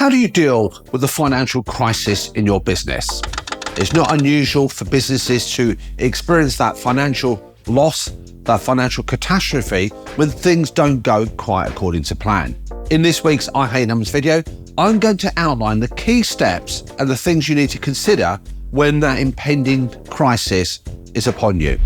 How do you deal with the financial crisis in your business? It's not unusual for businesses to experience that financial loss, that financial catastrophe, when things don't go quite according to plan. In this week's I Hate Numbers video, I'm going to outline the key steps and the things you need to consider when that impending crisis is upon you.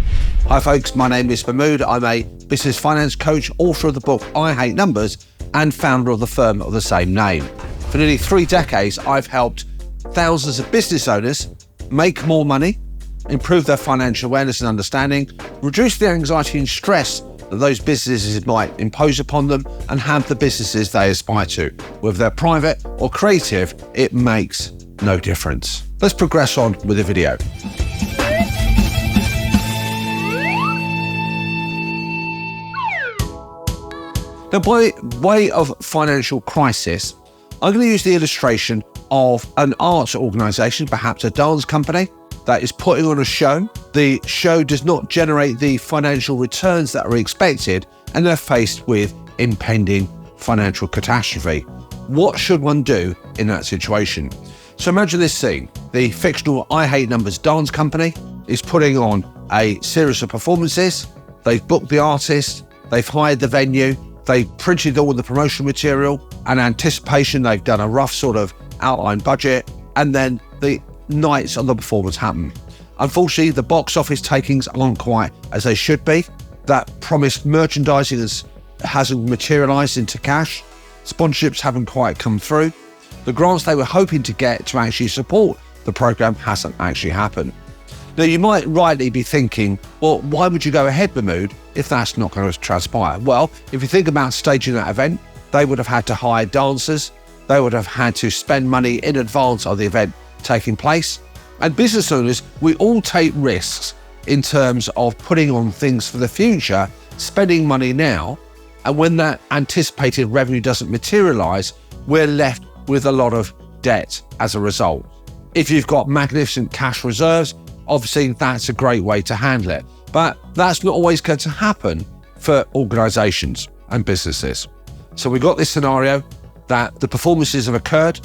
Hi folks, my name is Mahmood. I'm a business finance coach, author of the book I Hate Numbers, and founder of the firm of the same name. For nearly 3 decades, I've helped thousands of business owners make more money, improve their financial awareness and understanding, reduce the anxiety and stress that those businesses might impose upon them, and have the businesses they aspire to. Whether they're private or creative, it makes no difference. Let's progress on with the video. Now, by way of financial crisis, I'm going to use the illustration of an arts organisation, perhaps a dance company, that is putting on a show. The show does not generate the financial returns that are expected, and they're faced with impending financial catastrophe. What should one do in that situation? So imagine this scene. The fictional I Hate Numbers dance company is putting on a series of performances. They've booked the artist, they've hired the venue, they've printed all the promotional material. In anticipation, they've done a rough sort of outline budget, and then the nights of the performance happen. Unfortunately, the box office takings aren't quite as they should be. That promised merchandising hasn't materialised into cash. Sponsorships haven't quite come through. The grants they were hoping to get to actually support the programme hasn't actually happened. Now, you might rightly be thinking, well, why would you go ahead, Mahmood, if that's not going to transpire? Well, if you think about staging that event, they would have had to hire dancers. They would have had to spend money in advance of the event taking place. And business owners, we all take risks in terms of putting on things for the future, spending money now, and when that anticipated revenue doesn't materialise, we're left with a lot of debt as a result. If you've got magnificent cash reserves, obviously that's a great way to handle it. But that's not always going to happen for organisations and businesses. So we've got this scenario that the performances have occurred,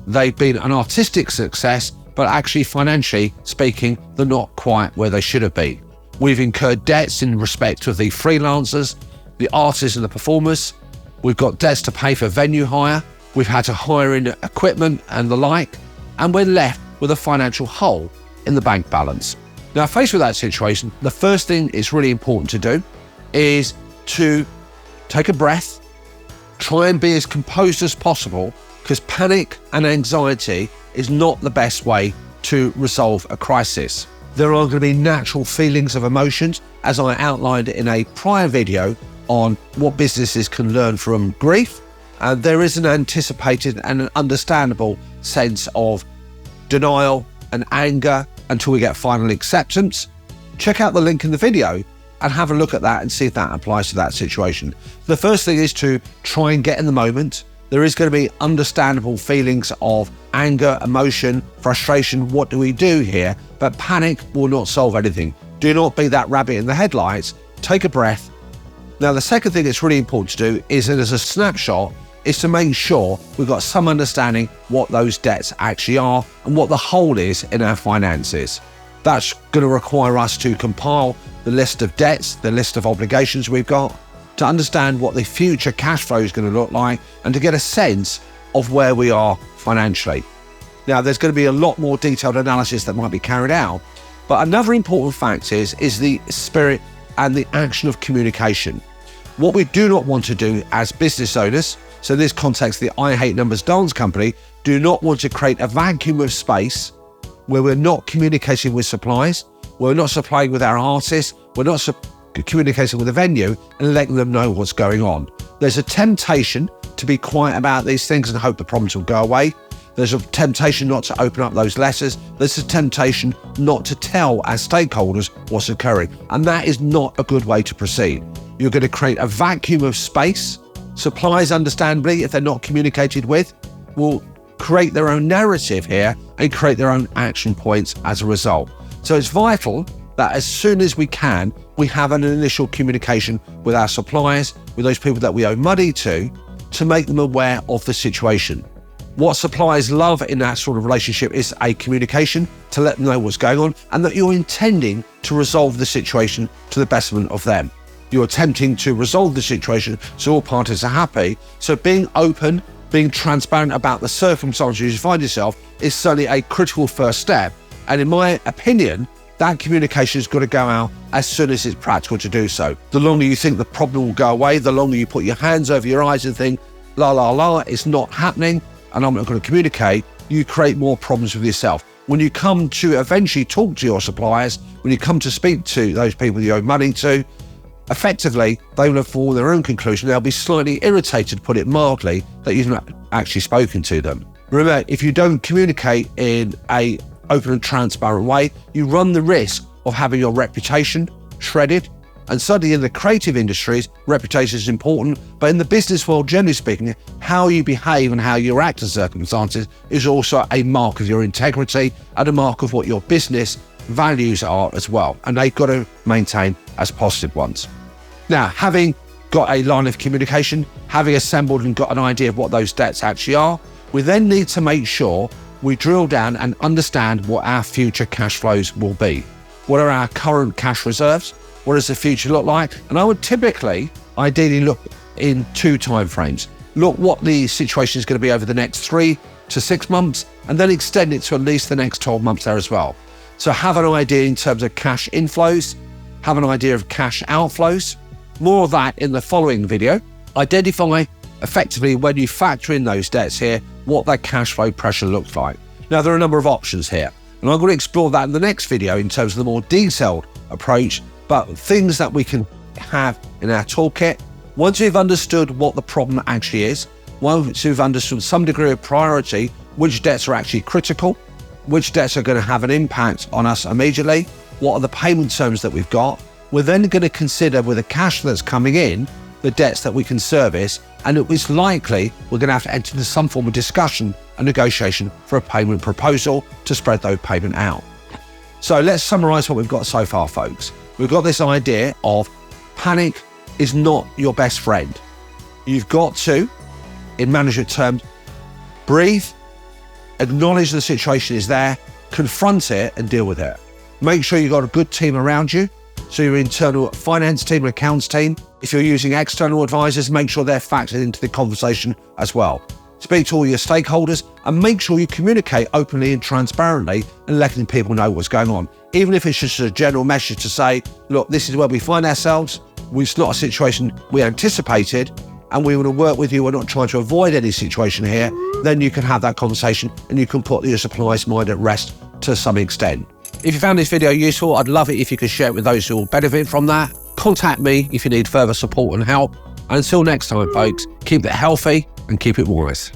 they've been an artistic success, but actually financially speaking, they're not quite where they should have been. We've incurred debts in respect of the freelancers, the artists and the performers. We've got debts to pay for venue hire. We've had to hire in equipment and the like, and we're left with a financial hole in the bank balance. Now, faced with that situation, the first thing it's really important to do is to take a breath, try and be as composed as possible, because panic and anxiety is not the best way to resolve a crisis. There are going to be natural feelings of emotions, as I outlined in a prior video on what businesses can learn from grief. And there is an anticipated and an understandable sense of denial and anger until we get final acceptance. Check out the link in the video and have a look at that and see if that applies to that situation. The first thing is to try and get in the moment. There is going to be understandable feelings of anger, emotion, frustration. What do we do here? But panic will not solve anything. Do not be that rabbit in the headlights. Take a breath. Now, the second thing that's really important to do is, as a snapshot, is to make sure we've got some understanding what those debts actually are and what the hole is in our finances. That's going to require us to compile the list of debts, the list of obligations we've got, to understand what the future cash flow is going to look like, and to get a sense of where we are financially. Now, there's going to be a lot more detailed analysis that might be carried out, but another important fact is the spirit and the action of communication. What we do not want to do as business owners, so in this context, the I Hate Numbers dance company, do not want to create a vacuum of space where we're not communicating with suppliers, we're not supplying with our artists, we're not communicating with the venue and letting them know what's going on. There's a temptation to be quiet about these things and hope the problems will go away. There's a temptation not to open up those letters. There's a temptation not to tell our stakeholders what's occurring. And that is not a good way to proceed. You're going to create a vacuum of space. Suppliers, understandably, if they're not communicated with, will create their own narrative here and create their own action points as a result. So it's vital that as soon as we can, we have an initial communication with our suppliers, with those people that we owe money to make them aware of the situation. What suppliers love in that sort of relationship is a communication to let them know what's going on and that you're intending to resolve the situation to the betterment of them. You're attempting to resolve the situation so all parties are happy. So being open, being transparent about the circumstances you find yourself is certainly a critical first step. And in my opinion, that communication has got to go out as soon as it's practical to do so. The longer you think the problem will go away, the longer you put your hands over your eyes and think, la, la, la, it's not happening, and I'm not going to communicate, you create more problems with yourself. When you come to eventually talk to your suppliers, when you come to speak to those people you owe money to, effectively, they will have formed their own conclusion. They'll be slightly irritated, put it mildly, that you've not actually spoken to them. Remember, if you don't communicate in an open and transparent way, you run the risk of having your reputation shredded. And certainly in the creative industries, reputation is important, but in the business world, generally speaking, how you behave and how you react to circumstances is also a mark of your integrity and a mark of what your business values are as well. And they've got to maintain as positive ones. Now, having got a line of communication, having assembled and got an idea of what those debts actually are, we then need to make sure we drill down and understand what our future cash flows will be. What are our current cash reserves? What does the future look like? And I would typically, ideally look in 2 time frames. Look what the situation is going to be over the next 3 to 6 months, and then extend it to at least the next 12 months there as well. So have an idea in terms of cash inflows, have an idea of cash outflows. More of that in the following video. Identify effectively, when you factor in those debts here, what that cash flow pressure looks like. Now, there are a number of options here, and I'm going to explore that in the next video in terms of the more detailed approach, but things that we can have in our toolkit. Once we've understood what the problem actually is, once we've understood some degree of priority, which debts are actually critical, which debts are going to have an impact on us immediately, what are the payment terms that we've got, we're then going to consider with the cash that's coming in, the debts that we can service, and it is likely we're going to have to enter into some form of discussion and negotiation for a payment proposal to spread those payment out. So let's summarize what we've got so far, folks. We've got this idea of panic is not your best friend. You've got to, in management terms, breathe, acknowledge the situation is there, confront it and deal with it. Make sure you've got a good team around you. So your internal finance team, accounts team. If you're using external advisors, make sure they're factored into the conversation as well. Speak to all your stakeholders and make sure you communicate openly and transparently and letting people know what's going on. Even if it's just a general message to say, look, this is where we find ourselves. It's not a situation we anticipated and we want to work with you. We're not trying to avoid any situation here. Then you can have that conversation and you can put your supplier's mind at rest to some extent. If you found this video useful, I'd love it if you could share it with those who will benefit from that. Contact me if you need further support and help. And until next time, folks, keep it healthy and keep it wise.